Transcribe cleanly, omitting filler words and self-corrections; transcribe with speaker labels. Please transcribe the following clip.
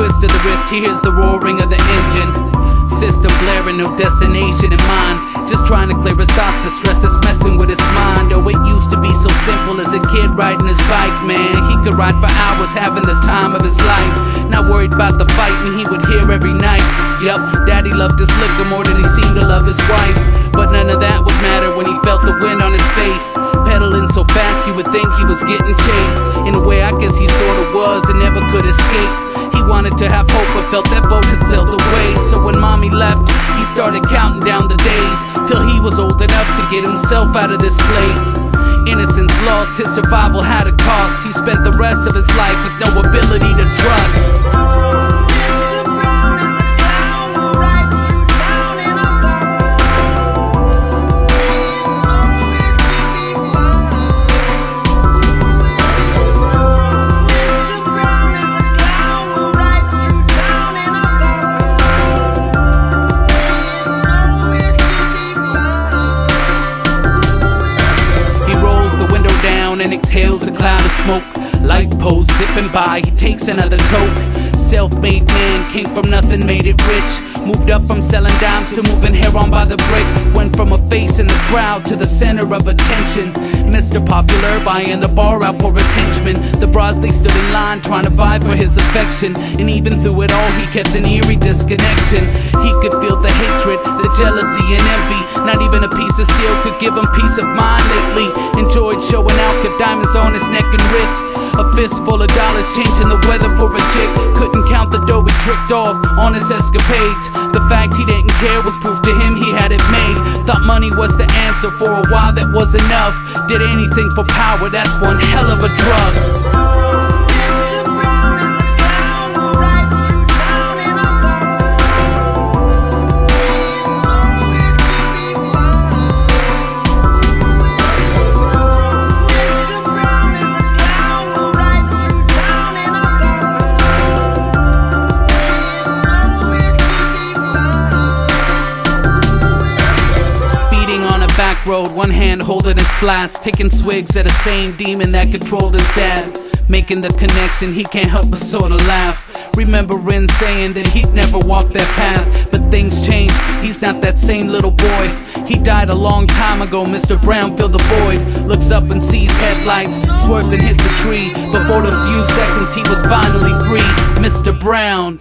Speaker 1: twist of the wrist, he hears the roaring of the engine. System blaring, no destination in mind. Just trying to clear his thoughts, the stress is messing with his mind. Oh, it used to be so simple as a kid riding his bike, man. He could ride for hours, having the time of his life. Not worried about the fighting he would hear every night. Yup, daddy loved his liquor more than he seemed to love his wife. But none of that would matter when he felt the wind on his face. Pedaling so fast you would think he was getting chased. In a way I guess he sorta was and never could escape. He wanted to have hope but felt that boat had sailed away. So when mommy left, he started counting down the days till he was old enough to get himself out of this place. Innocence lost, his survival had a cost. He spent the rest of his life with no ability to trust. And exhales a cloud of smoke. Light post zipping by, he takes another toke. Self-made man, came from nothing, made it rich. Moved up from selling dimes to moving hair on by the brick. Went from a face in the crowd to the center of attention. Mr. Popular, buying the bar out for his henchmen. The bras, they stood in line trying to vie for his affection. And even through it all, he kept an eerie disconnection. He could feel the hatred, the jealousy and envy. Not even a piece of steel could give him peace of mind lately. Enjoyed showing out, kept diamonds on his neck and wrist. A fistful of dollars, changing the weather for a chick. Couldn't count the dough he tricked off on his escapades. The fact he didn't care was proof to him he had it made. Thought money was the answer, for a while that was enough. Did anything for power, that's one hell of a drug. Back road, one hand holding his flask, taking swigs at the same demon that controlled his dad. Making the connection, he can't help but sorta laugh. Remembering saying that he'd never walk that path. But things change, he's not that same little boy. He died a long time ago, Mr. Brown filled the void. Looks up and sees headlights, swerves and hits a tree. But for the few seconds he was finally free, Mr. Brown.